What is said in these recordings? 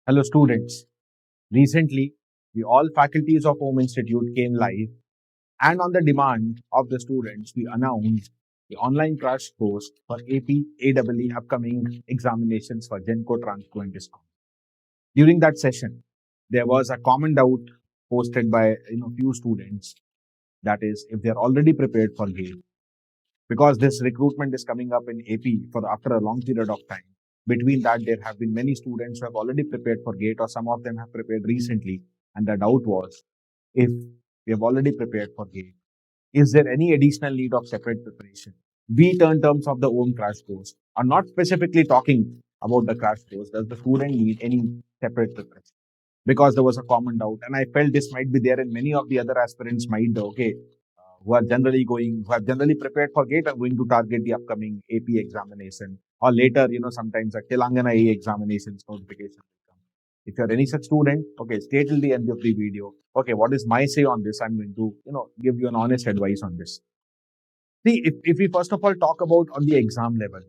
Hello students, recently the all faculties of Home Institute came live and on the demand of the students we announced the online crash course for AP AEE upcoming examinations for GENCO, TRANSCO and DISCOM. During that session, there was a common doubt posted by few students, that is if they are already prepared for GATE, because this recruitment is coming up in AP for after a long period of time. Between that, there have been many students who have already prepared for GATE, or some of them have prepared recently. And the doubt was, if we have already prepared for GATE, is there any additional need of separate preparation? Be it in terms of the own crash course. I'm not specifically talking about the crash course. Does the student need any separate preparation? Because there was a common doubt, and I felt this might be there in many of the other aspirants' mind. Okay, who have generally prepared for GATE are going to target the upcoming AP examination, or later, sometimes a Telangana AE examinations notification will come. If you're any such student, okay, stay till the end of the video. Okay, what is my say on this? I'm going to, give you an honest advice on this. See, if we first of all talk about on the exam level,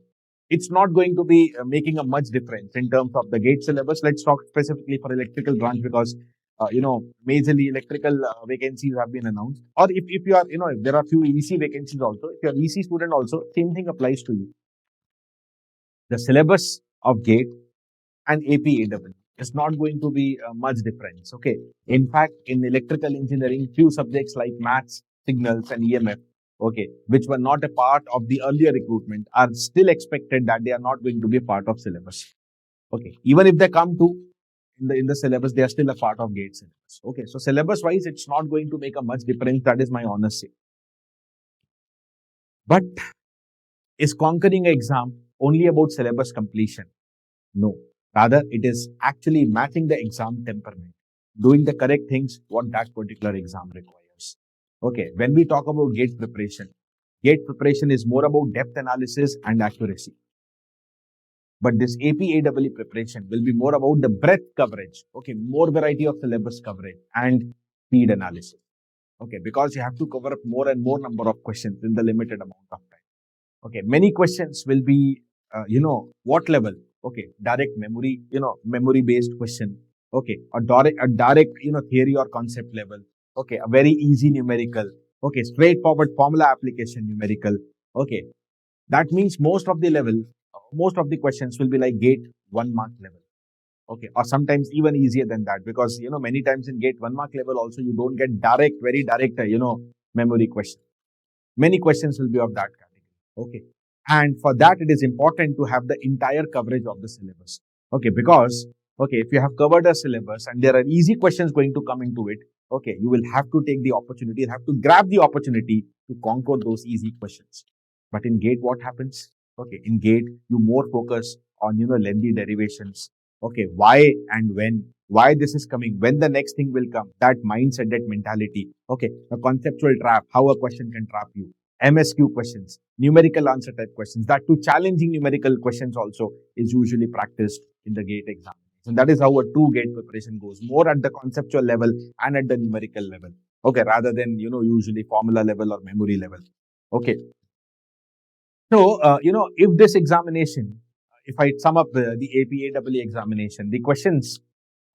it's not going to be making a much difference in terms of the GATE syllabus. Let's talk specifically for electrical branch, because majorly electrical vacancies have been announced. Or if you are, if there are few EC vacancies also, if you are EC student also, same thing applies to you. The syllabus of GATE and APAEE is not going to be much difference. Okay. In fact, in electrical engineering, few subjects like maths, signals and EMF, okay, which were not a part of the earlier recruitment, are still expected that they are not going to be a part of syllabus. Okay. Even if they come to in the syllabus, they are still a part of GATE syllabus. Okay. So syllabus wise, it's not going to make a much difference. That is my honest say. But is conquering an exam only about syllabus completion? No. Rather, it is actually matching the exam temperament, doing the correct things what that particular exam requires. Okay, when we talk about GATE preparation is more about depth analysis and accuracy. But this APAEE preparation will be more about the breadth coverage. Okay, more variety of syllabus coverage and speed analysis. Okay, because you have to cover up more and more number of questions in the limited amount of time. Okay, many questions will be, what level? Okay, direct memory, memory based question. Okay, a direct, theory or concept level. Okay, a very easy numerical. Okay, straightforward formula application numerical. Okay, that means most of the questions will be like GATE 1 mark level. Okay, or sometimes even easier than that, because many times in GATE 1 mark level also you don't get very direct, memory question. Many questions will be of that category. Okay, and for that it is important to have the entire coverage of the syllabus. Okay, because if you have covered a syllabus and there are easy questions going to come into it, okay, you will have to take the opportunity, have to grab the opportunity to conquer those easy questions. But in GATE, what happens? Okay, in GATE, you more focus on lengthy derivations. Okay, why and when, why this is coming, when the next thing will come, that mindset, that mentality. Okay, a conceptual trap, how a question can trap you. MSQ questions, numerical answer type questions, that too challenging numerical questions also is usually practiced in the GATE exam. And that is how a true GATE preparation goes, more at the conceptual level and at the numerical level. Okay, rather than, usually formula level or memory level. Okay. So, if this examination, if I sum up the APAEE examination, the questions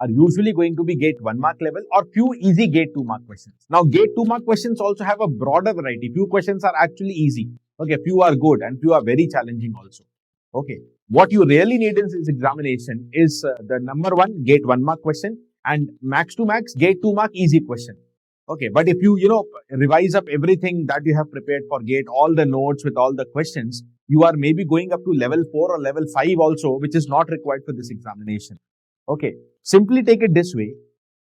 are usually going to be GATE 1 mark level or few easy GATE 2 mark questions. Now, GATE 2 mark questions also have a broader variety. Few questions are actually easy. Okay, few are good and few are very challenging also. Okay, what you really need in this examination is the number one GATE 1 mark question and max to max GATE 2 mark easy question. Okay, but if you, revise up everything that you have prepared for GATE, all the notes with all the questions, you are maybe going up to level 4 or level 5 also, which is not required for this examination. Okay, simply take it this way.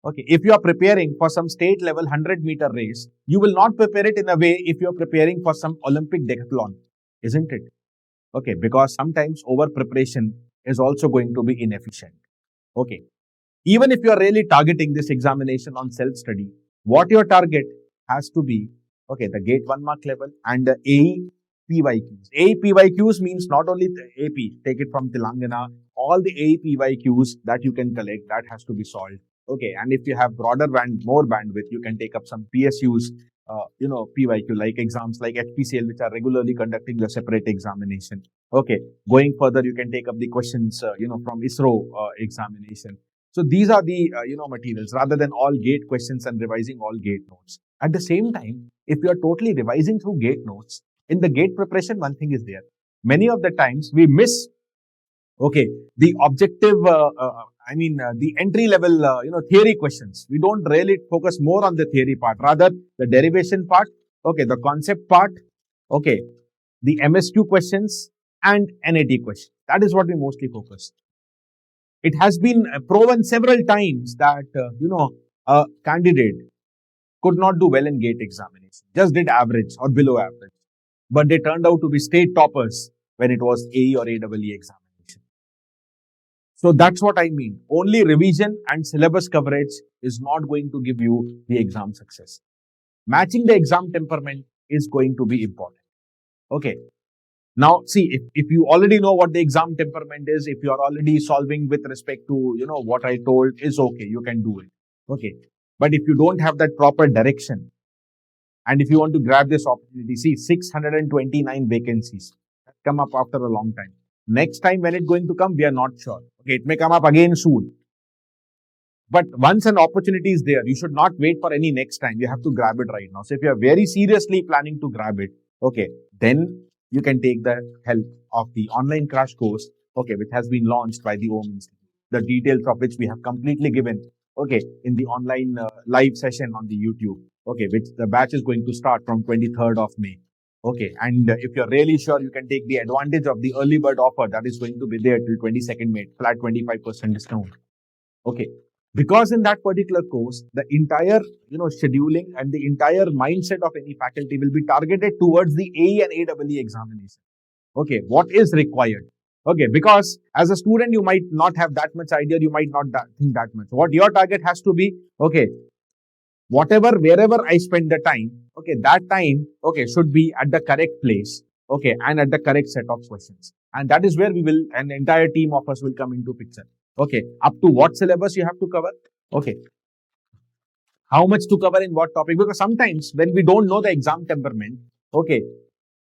Okay, if you are preparing for some state level 100-meter race, you will not prepare it in a way if you are preparing for some Olympic decathlon, isn't it? Okay, because sometimes over preparation is also going to be inefficient. Okay, even if you are really targeting this examination on self-study, what your target has to be, okay, the GATE 1 mark level and the AE PYQs. AE PYQs means not only the AP, take it from Telangana, all the AE PYQs that you can collect, that has to be solved. Okay, and if you have more bandwidth, you can take up some PSUs, PYQ, like exams like HPCL, which are regularly conducting the separate examination. Okay, going further, you can take up the questions, from ISRO examination. So these are the materials rather than all gate questions and revising all gate notes. At the same time, if you are totally revising through gate notes, in the gate preparation, one thing is there. Many of the times we miss, the objective, the entry level, theory questions. We don't really focus more on the theory part, rather the derivation part, the concept part, the MSQ questions and NAT questions. That is what we mostly focus. It has been proven several times that, a candidate could not do well in gate examination, just did average or below average, but they turned out to be state toppers when it was AE or AEE examination. So that's what I mean. Only revision and syllabus coverage is not going to give you the exam success. Matching the exam temperament is going to be important. Okay. Now, see, if you already know what the exam temperament is, if you are already solving with respect to, what I told is okay, you can do it. Okay. But if you don't have that proper direction, and if you want to grab this opportunity, see, 629 vacancies that come up after a long time. Next time when it's going to come, we are not sure. Okay, it may come up again soon. But once an opportunity is there, you should not wait for any next time. You have to grab it right now. So if you are very seriously planning to grab it, then you can take the help of the online crash course, which has been launched by the OM Institute. The details of which we have completely given, in the online live session on the YouTube, which the batch is going to start from 23rd of May. And if you're really sure, you can take the advantage of the early bird offer that is going to be there till 22nd May, flat 25% discount. Because in that particular course, the entire, scheduling and the entire mindset of any faculty will be targeted towards the AE and AEE examination. What is required? Because as a student, you might not have that much idea, you might not think that much. What your target has to be, wherever I spend the time, that time, should be at the correct place, and at the correct set of questions. And that is where we will, an entire team of us will come into picture. Up to what syllabus you have to cover? How much to cover in what topic? Because sometimes when we don't know the exam temperament,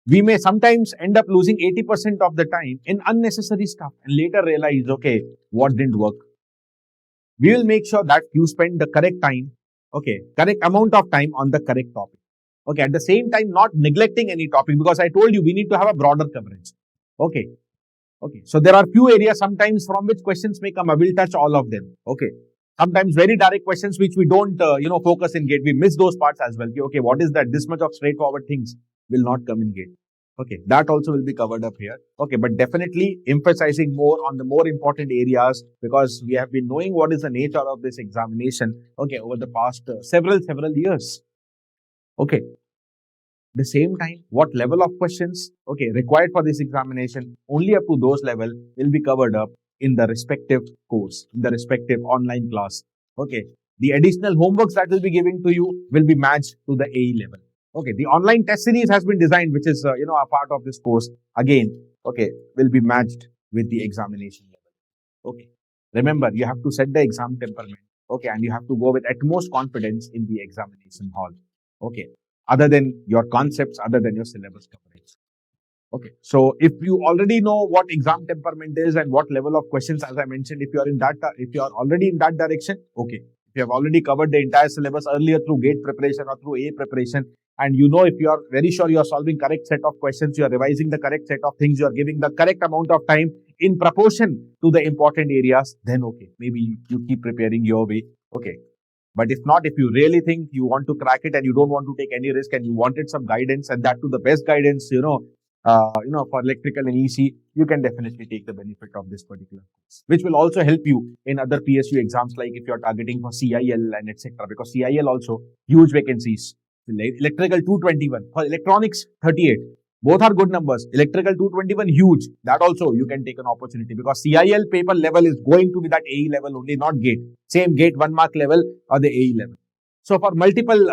we may sometimes end up losing 80% of the time in unnecessary stuff and later realize, what didn't work. We will make sure that you spend the correct time, correct amount of time on the correct topic. At the same time, not neglecting any topic, because I told you we need to have a broader coverage. So there are few areas sometimes from which questions may come. I will touch all of them. Sometimes very direct questions which we don't, focus in GATE. We miss those parts as well. What is that? This much of straightforward things will not come in GATE. That also will be covered up here. But definitely emphasizing more on the more important areas, because we have been knowing what is the nature of this examination, over the past several years. The same time, what level of questions, required for this examination, only up to those level will be covered up in the respective course, in the respective online class. The additional homeworks that will be given to you will be matched to the AE level. The online test series has been designed, which is, a part of this course. Again, will be matched with the examination level. Remember, you have to set the exam temperament. And you have to go with utmost confidence in the examination hall. Other than your concepts, other than your syllabus coverage. So if you already know what exam temperament is and what level of questions, as I mentioned, if you are already in that direction, If you have already covered the entire syllabus earlier through GATE preparation or through A preparation, and if you are very sure you are solving correct set of questions, you are revising the correct set of things, you are giving the correct amount of time in proportion to the important areas, then maybe you keep preparing your way. But if not, if you really think you want to crack it and you don't want to take any risk and you wanted some guidance, and that to the best guidance, for electrical and EC, you can definitely take the benefit of this particular course, which will also help you in other PSU exams, like if you're targeting for CIL and etc. Because CIL also huge vacancies. Electrical 221, for electronics 38. Both are good numbers. Electrical 221 huge. That also you can take an opportunity, because CIL paper level is going to be that AE level only, not GATE. Same GATE 1 mark level or the AE level. So for multiple,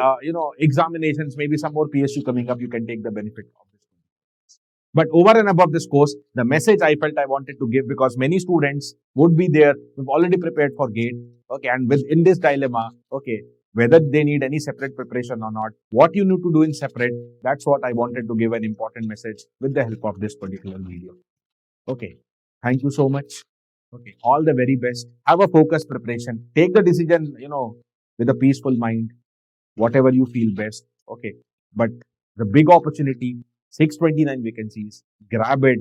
examinations, maybe some more PSU coming up, you can take the benefit of this. But over and above this course, the message I felt I wanted to give, because many students would be there who've already prepared for GATE, and in this dilemma, whether they need any separate preparation or not, what you need to do in separate, that's what I wanted to give an important message with the help of this particular video. Thank you so much. Okay, all the very best. Have a focused preparation. Take the decision, with a peaceful mind, whatever you feel best. Okay, but the big opportunity, 629 vacancies, grab it.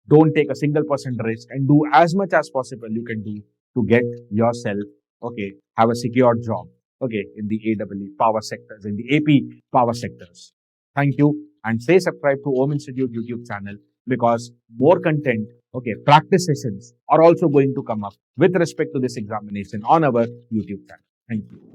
Don't take a single percent risk and do as much as possible you can do to get yourself, okay, have a secure job, okay, in the AEE power sectors, in the AP power sectors. Thank you and stay subscribed to Om Institute YouTube channel because more content, okay, practice sessions are also going to come up with respect to this examination on our YouTube channel. Thank you.